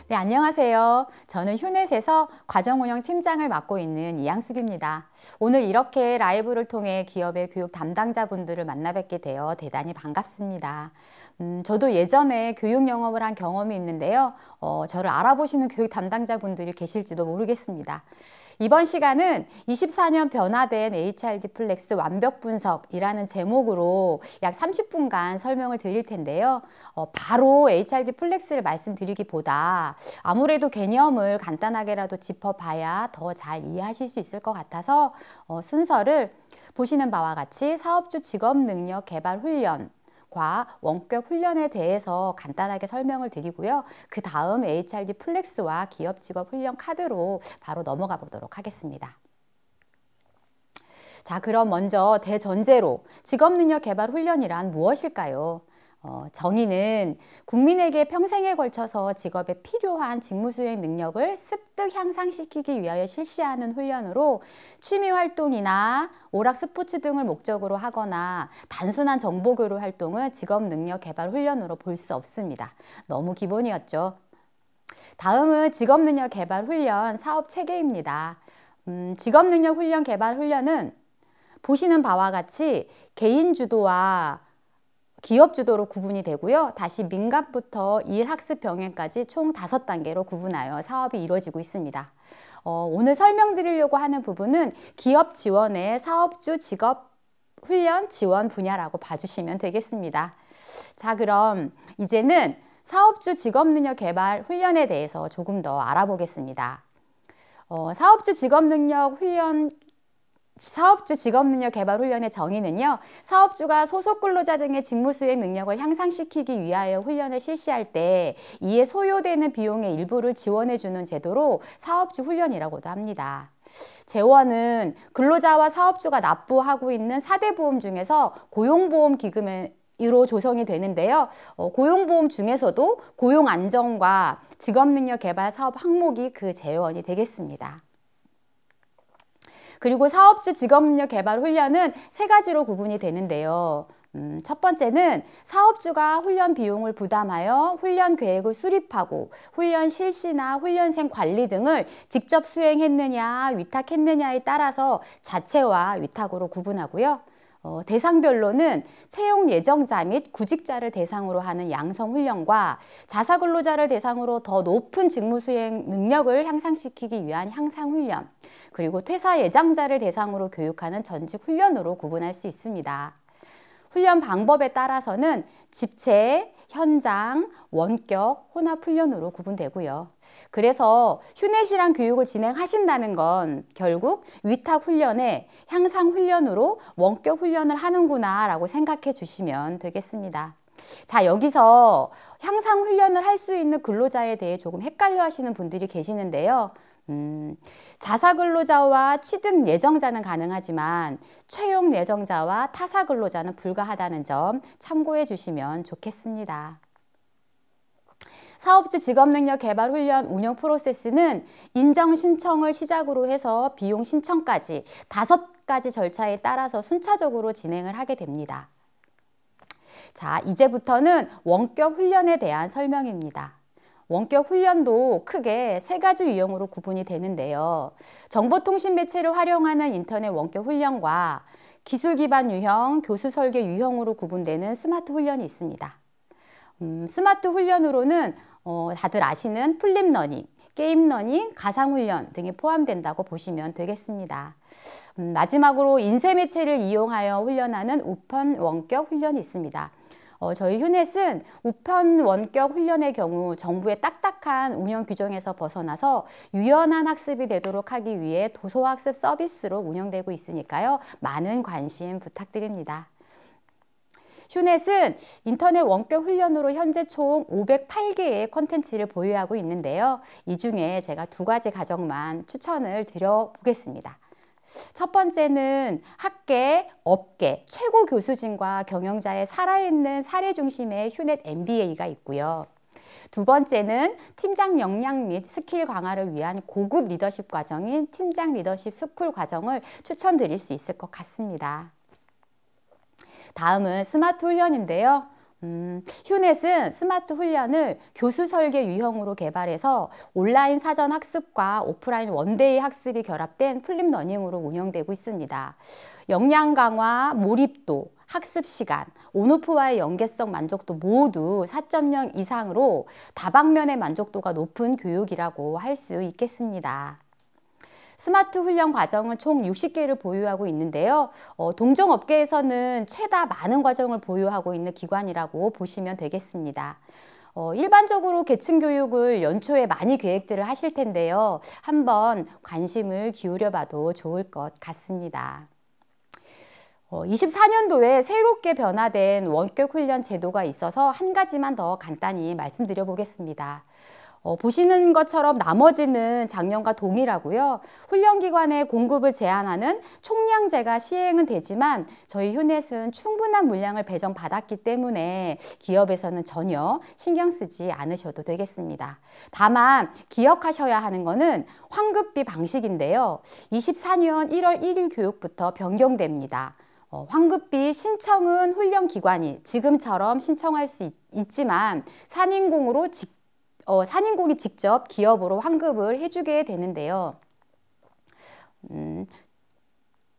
네, 안녕하세요. 저는 휴넷에서 과정운영 팀장을 맡고 있는 이양숙입니다. 오늘 이렇게 라이브를 통해 기업의 교육 담당자분들을 만나 뵙게 되어 대단히 반갑습니다. 저도 예전에 교육 영업을 한 경험이 있는데요. 저를 알아보시는 교육 담당자분들이 계실지도 모르겠습니다. 이번 시간은 24년 변화된 HRD 플렉스 완벽 분석이라는 제목으로 약 30분간 설명을 드릴 텐데요. 바로 HRD 플렉스를 말씀드리기보다 아무래도 개념을 간단하게라도 짚어봐야 더 잘 이해하실 수 있을 것 같아서 순서를 보시는 바와 같이 사업주 직업 능력 개발 훈련 과 원격 훈련에 대해서 간단하게 설명을 드리고요. 그 다음 HRD 플렉스와 기업 직업 훈련 카드로 바로 넘어가 보도록 하겠습니다. 자, 그럼 먼저 대전제로 직업 능력 개발 훈련이란 무엇일까요? 정의는 국민에게 평생에 걸쳐서 직업에 필요한 직무 수행 능력을 습득 향상시키기 위하여 실시하는 훈련으로 취미 활동이나 오락 스포츠 등을 목적으로 하거나 단순한 정보 교류 활동은 직업 능력 개발 훈련으로 볼 수 없습니다. 너무 기본이었죠. 다음은 직업 능력 개발 훈련 사업 체계입니다. 직업 능력 훈련 개발 훈련은 보시는 바와 같이 개인 주도와 기업 주도로 구분이 되고요. 다시 민간부터 일학습 병행까지 총 5단계로 구분하여 사업이 이루어지고 있습니다. 오늘 설명드리려고 하는 부분은 기업 지원의 사업주 직업 훈련 지원 분야라고 봐주시면 되겠습니다. 자, 그럼 이제는 사업주 직업 능력 개발 훈련에 대해서 조금 더 알아보겠습니다. 사업주 직업 능력 개발 훈련의 정의는요. 사업주가 소속 근로자 등의 직무 수행 능력을 향상시키기 위하여 훈련을 실시할 때 이에 소요되는 비용의 일부를 지원해 주는 제도로 사업주 훈련이라고도 합니다. 재원은 근로자와 사업주가 납부하고 있는 4대 보험 중에서 고용보험 기금으로 조성이 되는데요. 고용보험 중에서도 고용안정과 직업능력 개발 사업 항목이 그 재원이 되겠습니다. 그리고 사업주 직업능력 개발 훈련은 3가지로 구분이 되는데요. 첫 번째는 사업주가 훈련 비용을 부담하여 훈련 계획을 수립하고 훈련 실시나 훈련생 관리 등을 직접 수행했느냐 위탁했느냐에 따라서 자체와 위탁으로 구분하고요. 대상별로는 채용 예정자 및 구직자를 대상으로 하는 양성훈련과 자사근로자를 대상으로 더 높은 직무수행 능력을 향상시키기 위한 향상훈련, 그리고 퇴사 예정자를 대상으로 교육하는 전직훈련으로 구분할 수 있습니다. 훈련 방법에 따라서는 집체, 현장, 원격, 혼합훈련으로 구분되고요. 그래서 휴넷이랑 교육을 진행하신다는 건 결국 위탁훈련에 향상훈련으로 원격훈련을 하는구나 라고 생각해 주시면 되겠습니다. 자, 여기서 향상훈련을 할 수 있는 근로자에 대해 조금 헷갈려 하시는 분들이 계시는데요. 자사근로자와 취득 예정자는 가능하지만 채용 예정자와 타사근로자는 불가하다는 점 참고해 주시면 좋겠습니다. 사업주 직업능력 개발 훈련 운영 프로세스는 인정 신청을 시작으로 해서 비용 신청까지 5가지 절차에 따라서 순차적으로 진행을 하게 됩니다. 자, 이제부터는 원격 훈련에 대한 설명입니다. 원격 훈련도 크게 3가지 유형으로 구분이 되는데요. 정보통신 매체를 활용하는 인터넷 원격 훈련과 기술 기반 유형, 교수 설계 유형으로 구분되는 스마트 훈련이 있습니다. 스마트 훈련으로는 다들 아시는 플립 러닝, 게임 러닝, 가상 훈련 등이 포함된다고 보시면 되겠습니다. 마지막으로 인쇄 매체를 이용하여 훈련하는 우편 원격 훈련이 있습니다. 저희 휴넷은 우편 원격 훈련의 경우 정부의 딱딱한 운영 규정에서 벗어나서 유연한 학습이 되도록 하기 위해 도서학습 서비스로 운영되고 있으니까요. 많은 관심 부탁드립니다. 휴넷은 인터넷 원격 훈련으로 현재 총 508개의 콘텐츠를 보유하고 있는데요. 이 중에 제가 2가지 가정만 추천을 드려보겠습니다. 첫 번째는 학계, 업계, 최고 교수진과 경영자의 살아있는 사례 중심의 휴넷 MBA가 있고요. 2번째는 팀장 역량 및 스킬 강화를 위한 고급 리더십 과정인 팀장 리더십 스쿨 과정을 추천드릴 수 있을 것 같습니다. 다음은 스마트 훈련인데요. 휴넷은 스마트 훈련을 교수 설계 유형으로 개발해서 온라인 사전 학습과 오프라인 원데이 학습이 결합된 플립러닝으로 운영되고 있습니다. 역량 강화, 몰입도, 학습 시간, 온오프와의 연계성 만족도 모두 4.0 이상으로 다방면의 만족도가 높은 교육이라고 할 수 있겠습니다. 스마트 훈련 과정은 총 60개를 보유하고 있는데요. 동종업계에서는 최다 많은 과정을 보유하고 있는 기관이라고 보시면 되겠습니다. 일반적으로 계층 교육을 연초에 많이 계획들을 하실 텐데요. 한번 관심을 기울여 봐도 좋을 것 같습니다. 24년도에 새롭게 변화된 원격 훈련 제도가 있어서 한 가지만 더 간단히 말씀드려 보겠습니다. 보시는 것처럼 나머지는 작년과 동일하고요. 훈련기관의 공급을 제한하는 총량제가 시행은 되지만 저희 휴넷은 충분한 물량을 배정받았기 때문에 기업에서는 전혀 신경 쓰지 않으셔도 되겠습니다. 다만 기억하셔야 하는 것은 환급비 방식인데요. 24년 1월 1일 교육부터 변경됩니다. 환급비 신청은 훈련기관이 지금처럼 신청할 수 있지만 산인공이 직접 기업으로 환급을 해주게 되는데요.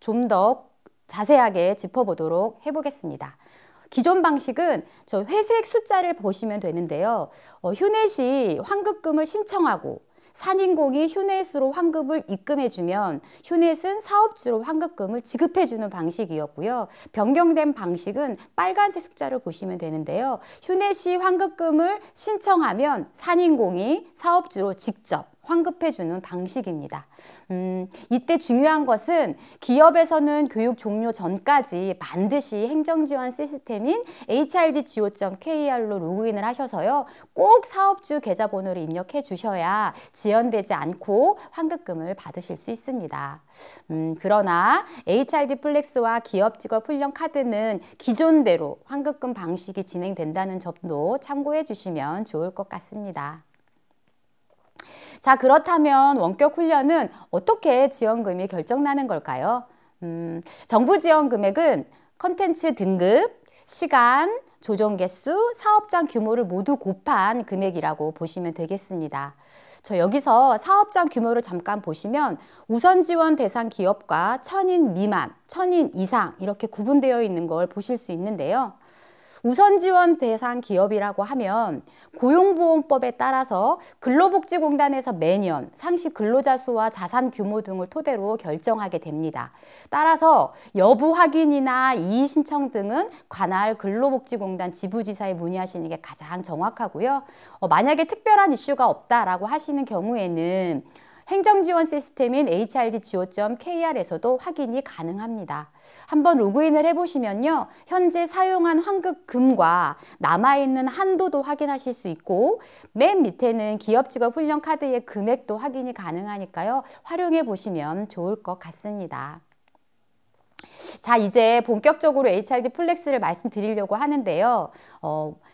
좀 더 자세하게 짚어보도록 해보겠습니다. 기존 방식은 저 회색 숫자를 보시면 되는데요. 휴넷이 환급금을 신청하고 산인공이 휴넷으로 환급을 입금해주면 휴넷은 사업주로 환급금을 지급해주는 방식이었고요. 변경된 방식은 빨간색 숫자를 보시면 되는데요. 휴넷이 환급금을 신청하면 산인공이 사업주로 직접 환급해주는 방식입니다. 이때 중요한 것은 기업에서는 교육 종료 전까지 반드시 행정지원 시스템인 HRDGO.KR로 로그인을 하셔서요. 꼭 사업주 계좌번호를 입력해 주셔야 지연되지 않고 환급금을 받으실 수 있습니다. 그러나 HRD 플렉스와 기업직업 훈련 카드는 기존대로 환급금 방식이 진행된다는 점도 참고해 주시면 좋을 것 같습니다. 자, 그렇다면 원격 훈련은 어떻게 지원금이 결정나는 걸까요? 정부 지원 금액은 컨텐츠 등급, 시간, 조정 개수, 사업장 규모를 모두 곱한 금액이라고 보시면 되겠습니다. 저 여기서 사업장 규모를 잠깐 보시면 우선 지원 대상 기업과 1000인 미만, 1000인 이상 이렇게 구분되어 있는 걸 보실 수 있는데요. 우선 지원 대상 기업이라고 하면 고용보험법에 따라서 근로복지공단에서 매년 상시 근로자 수와 자산 규모 등을 토대로 결정하게 됩니다. 따라서 여부 확인이나 이의 신청 등은 관할 근로복지공단 지부지사에 문의하시는 게 가장 정확하고요. 만약에 특별한 이슈가 없다라고 하시는 경우에는 행정지원 시스템인 HRDGO.KR에서도 확인이 가능합니다. 한번 로그인을 해보시면요. 현재 사용한 환급금과 남아있는 한도도 확인하실 수 있고 맨 밑에는 기업직업훈련 카드의 금액도 확인이 가능하니까요. 활용해 보시면 좋을 것 같습니다. 자, 이제 본격적으로 HRD 플렉스를 말씀드리려고 하는데요.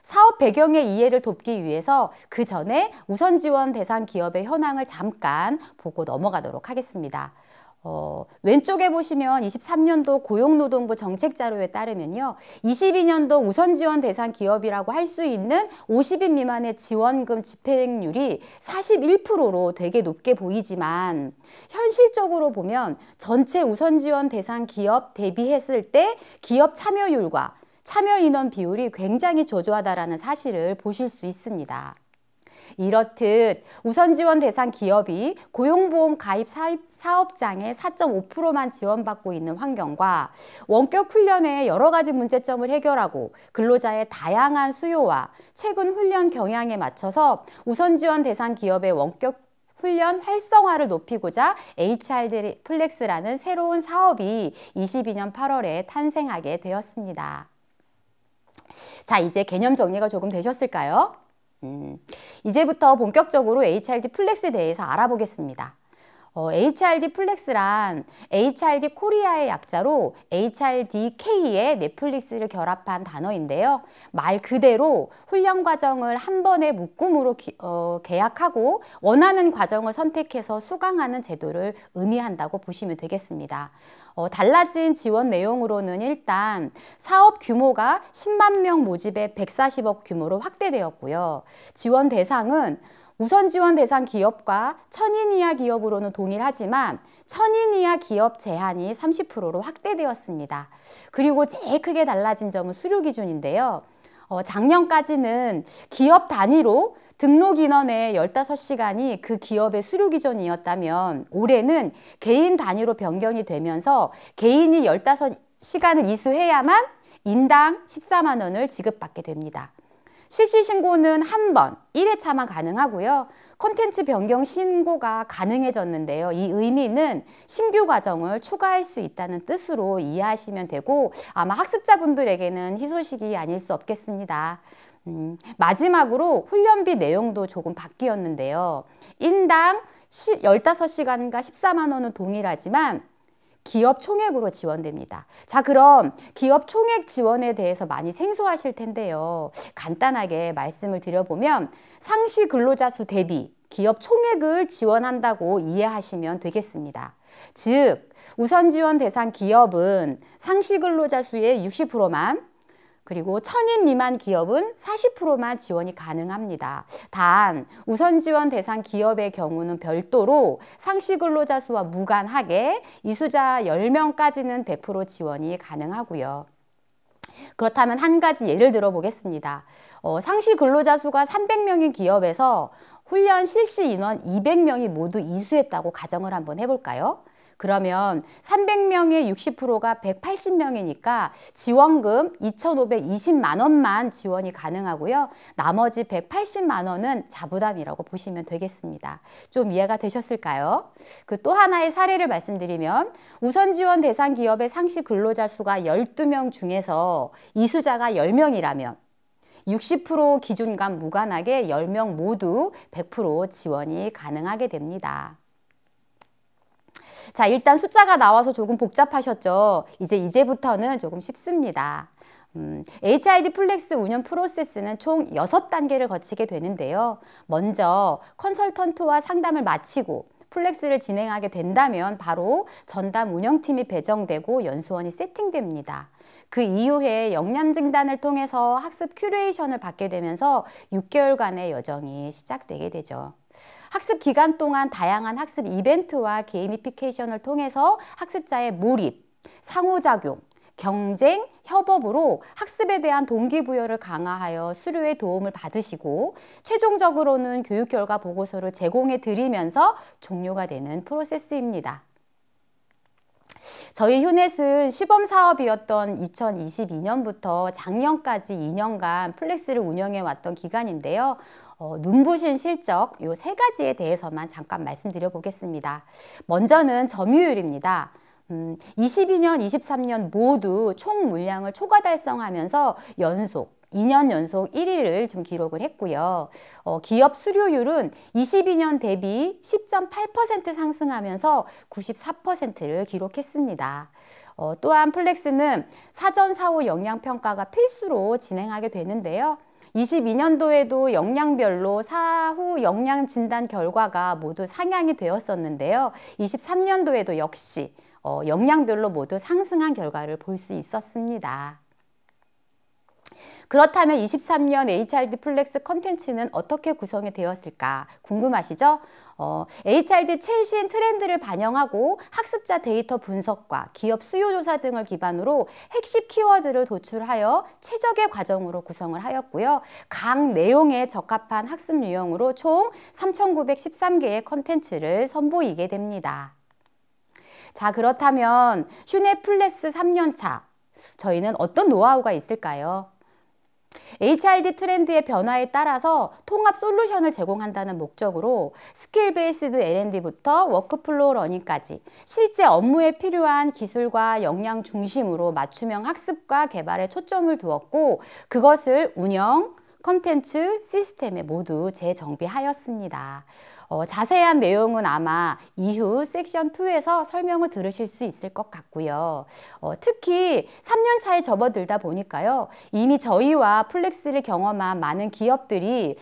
사업 배경의 이해를 돕기 위해서 그 전에 우선 지원 대상 기업의 현황을 잠깐 보고 넘어가도록 하겠습니다. 왼쪽에 보시면 23년도 고용노동부 정책자료에 따르면요. 22년도 우선 지원 대상 기업이라고 할 수 있는 50인 미만의 지원금 집행률이 41%로 되게 높게 보이지만 현실적으로 보면 전체 우선 지원 대상 기업 대비했을 때 기업 참여율과 참여 인원 비율이 굉장히 저조하다라는 사실을 보실 수 있습니다. 이렇듯 우선 지원 대상 기업이 고용보험 가입 사업장의 4.5%만 지원받고 있는 환경과 원격 훈련의 여러 가지 문제점을 해결하고 근로자의 다양한 수요와 최근 훈련 경향에 맞춰서 우선 지원 대상 기업의 원격 훈련 활성화를 높이고자 HRD 플렉스라는 새로운 사업이 22년 8월에 탄생하게 되었습니다. 자, 이제 개념 정리가 조금 되셨을까요? 이제부터 본격적으로 HRD 플렉스에 대해서 알아보겠습니다. HRD 플렉스란 HRD 코리아의 약자로 HRDK의 넷플릭스를 결합한 단어인데요. 말 그대로 훈련 과정을 한 번의 묶음으로 계약하고 원하는 과정을 선택해서 수강하는 제도를 의미한다고 보시면 되겠습니다. 달라진 지원 내용으로는 일단 사업 규모가 10만 명 모집에 140억 규모로 확대되었고요. 지원 대상은 우선 지원 대상 기업과 1000인 이하 기업으로는 동일하지만 1000인 이하 기업 제한이 30%로 확대되었습니다. 그리고 제일 크게 달라진 점은 수료 기준인데요. 작년까지는 기업 단위로 등록 인원의 15시간이 그 기업의 수료 기준이었다면 올해는 개인 단위로 변경이 되면서 개인이 15시간을 이수해야만 인당 14만 원을 지급받게 됩니다. 실시 신고는 한 번, 1회차만 가능하고요. 콘텐츠 변경 신고가 가능해졌는데요. 이 의미는 신규 과정을 추가할 수 있다는 뜻으로 이해하시면 되고 아마 학습자분들에게는 희소식이 아닐 수 없겠습니다. 마지막으로 훈련비 내용도 조금 바뀌었는데요. 인당 15시간과 14만 원은 동일하지만 기업 총액으로 지원됩니다. 자, 그럼 기업 총액 지원에 대해서 많이 생소하실 텐데요. 간단하게 말씀을 드려보면 상시 근로자 수 대비 기업 총액을 지원한다고 이해하시면 되겠습니다. 즉, 우선 지원 대상 기업은 상시 근로자 수의 60%만 그리고 1000인 미만 기업은 40%만 지원이 가능합니다. 단 우선 지원 대상 기업의 경우는 별도로 상시 근로자 수와 무관하게 이수자 10명까지는 100% 지원이 가능하고요. 그렇다면 한 가지 예를 들어 보겠습니다. 상시 근로자 수가 300명인 기업에서 훈련 실시 인원 200명이 모두 이수했다고 가정을 한번 해볼까요? 그러면 300명의 60%가 180명이니까 지원금 2,520만 원만 지원이 가능하고요. 나머지 180만 원은 자부담이라고 보시면 되겠습니다. 좀 이해가 되셨을까요? 그 또 하나의 사례를 말씀드리면 우선 지원 대상 기업의 상시 근로자 수가 12명 중에서 이수자가 10명이라면 60% 기준과 무관하게 10명 모두 100% 지원이 가능하게 됩니다. 자, 일단 숫자가 나와서 조금 복잡하셨죠? 이제부터는 조금 쉽습니다. HRD 플렉스 운영 프로세스는 총 6단계를 거치게 되는데요. 먼저 컨설턴트와 상담을 마치고 플렉스를 진행하게 된다면 바로 전담 운영팀이 배정되고 연수원이 세팅됩니다. 그 이후에 역량 증단을 통해서 학습 큐레이션을 받게 되면서 6개월간의 여정이 시작되게 되죠. 학습 기간 동안 다양한 학습 이벤트와 게이미피케이션을 통해서 학습자의 몰입, 상호작용, 경쟁, 협업으로 학습에 대한 동기부여를 강화하여 수료에 도움을 받으시고 최종적으로는 교육 결과 보고서를 제공해 드리면서 종료가 되는 프로세스입니다. 저희 휴넷은 시범 사업이었던 2022년부터 작년까지 2년간 플렉스를 운영해 왔던 기간인데요. 눈부신 실적 요 3가지에 대해서만 잠깐 말씀드려 보겠습니다. 먼저는 점유율입니다. 22년, 23년 모두 총 물량을 초과 달성하면서 2년 연속 1위를 좀 기록을 했고요. 기업 수료율은 22년 대비 10.8% 상승하면서 94%를 기록했습니다. 또한 플렉스는 사전 사후 역량평가가 필수로 진행하게 되는데요. 22년도에도 역량별로 사후 역량 진단 결과가 모두 상향이 되었었는데요. 23년도에도 역시 역량별로 모두 상승한 결과를 볼 수 있었습니다. 그렇다면 23년 HRD 플렉스 컨텐츠는 어떻게 구성이 되었을까 궁금하시죠? HRD 최신 트렌드를 반영하고 학습자 데이터 분석과 기업 수요 조사 등을 기반으로 핵심 키워드를 도출하여 최적의 과정으로 구성을 하였고요. 각 내용에 적합한 학습 유형으로 총 3,913개의 컨텐츠를 선보이게 됩니다. 자, 그렇다면 휴넷 플렉스 3년차 저희는 어떤 노하우가 있을까요? HRD 트렌드의 변화에 따라서 통합 솔루션을 제공한다는 목적으로 스킬 베이스드 L&D부터 워크플로우 러닝까지 실제 업무에 필요한 기술과 역량 중심으로 맞춤형 학습과 개발에 초점을 두었고 그것을 운영, 컨텐츠, 시스템에 모두 재정비하였습니다. 자세한 내용은 아마 이후 섹션 2에서 설명을 들으실 수 있을 것 같고요. 특히 3년 차에 접어들다 보니까요. 이미 저희와 플렉스를 경험한 많은 기업들이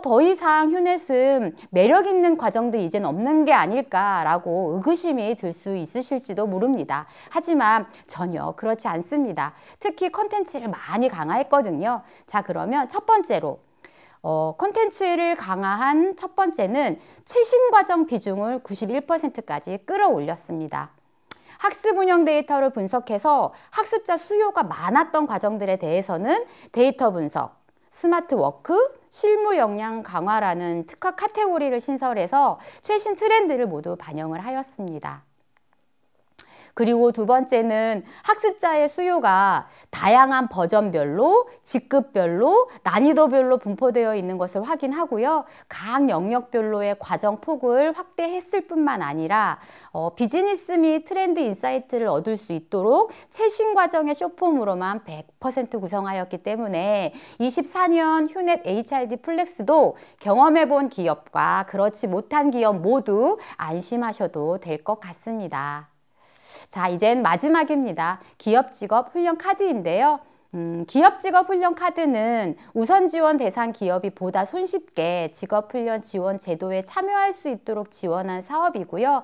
더 이상 휴넷은 매력 있는 과정들이 이제는 없는 게 아닐까라고 의구심이 들 수 있으실지도 모릅니다. 하지만 전혀 그렇지 않습니다. 특히 컨텐츠를 많이 강화했거든요. 자, 그러면 첫 번째로 콘텐츠를 강화한 첫 번째는 최신 과정 비중을 91%까지 끌어올렸습니다. 학습 운영 데이터를 분석해서 학습자 수요가 많았던 과정들에 대해서는 데이터 분석, 스마트 워크, 실무 역량 강화라는 특화 카테고리를 신설해서 최신 트렌드를 모두 반영을 하였습니다. 그리고 두 번째는 학습자의 수요가 다양한 버전별로, 직급별로, 난이도별로 분포되어 있는 것을 확인하고요. 각 영역별로의 과정 폭을 확대했을 뿐만 아니라 비즈니스 및 트렌드 인사이트를 얻을 수 있도록 최신 과정의 숏폼으로만 100% 구성하였기 때문에 24년 휴넷 HRD 플렉스도 경험해본 기업과 그렇지 못한 기업 모두 안심하셔도 될 것 같습니다. 자, 이젠 마지막입니다. 기업 직업 훈련 카드인데요. 기업 직업 훈련 카드는 우선 지원 대상 기업이 보다 손쉽게 직업 훈련 지원 제도에 참여할 수 있도록 지원한 사업이고요.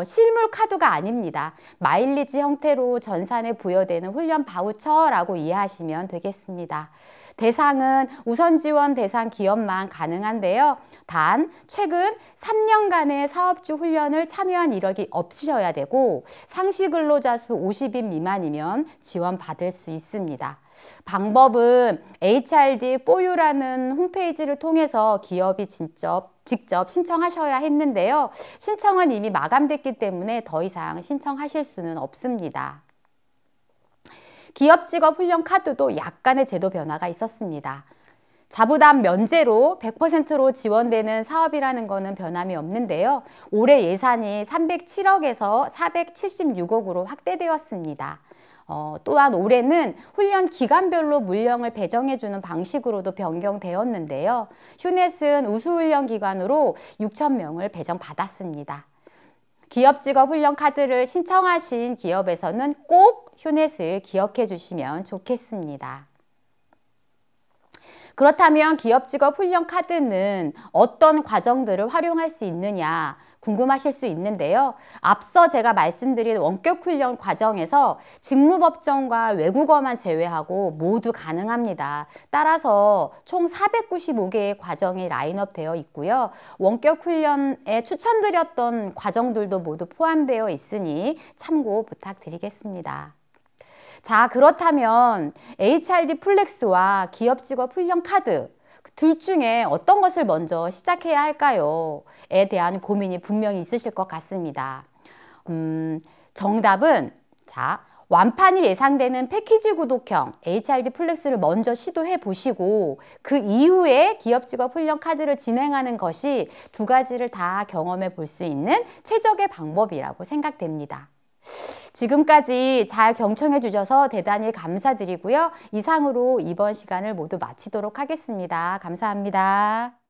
실물 카드가 아닙니다. 마일리지 형태로 전산에 부여되는 훈련 바우처라고 이해하시면 되겠습니다. 대상은 우선 지원 대상 기업만 가능한데요. 단 최근 3년간의 사업주 훈련을 참여한 이력이 없으셔야 되고 상시 근로자 수 50인 미만이면 지원받을 수 있습니다. 방법은 HRD4U라는 홈페이지를 통해서 기업이 직접 신청하셔야 했는데요. 신청은 이미 마감됐기 때문에 더 이상 신청하실 수는 없습니다. 기업 직업 훈련 카드도 약간의 제도 변화가 있었습니다. 자부담 면제로 100%로 지원되는 사업이라는 것은 변함이 없는데요. 올해 예산이 307억에서 476억으로 확대되었습니다. 또한 올해는 훈련 기간별로 물량을 배정해주는 방식으로도 변경되었는데요. 휴넷은 우수훈련 기관으로 6,000명을 배정받았습니다. 기업 직업 훈련 카드를 신청하신 기업에서는 꼭 휴넷을 기억해 주시면 좋겠습니다. 그렇다면 기업 직업 훈련 카드는 어떤 과정들을 활용할 수 있느냐 궁금하실 수 있는데요. 앞서 제가 말씀드린 원격 훈련 과정에서 직무법정과 외국어만 제외하고 모두 가능합니다. 따라서 총 495개의 과정이 라인업 되어 있고요. 원격 훈련에 추천드렸던 과정들도 모두 포함되어 있으니 참고 부탁드리겠습니다. 자, 그렇다면 HRD 플렉스와 기업 직업 훈련 카드 둘 중에 어떤 것을 먼저 시작해야 할까요? 에 대한 고민이 분명히 있으실 것 같습니다. 정답은 완판이 예상되는 패키지 구독형 HRD 플렉스를 먼저 시도해 보시고 그 이후에 기업 직업 훈련 카드를 진행하는 것이 두 가지를 다 경험해 볼 수 있는 최적의 방법이라고 생각됩니다. 지금까지 잘 경청해 주셔서 대단히 감사드리고요. 이상으로 이번 시간을 모두 마치도록 하겠습니다. 감사합니다.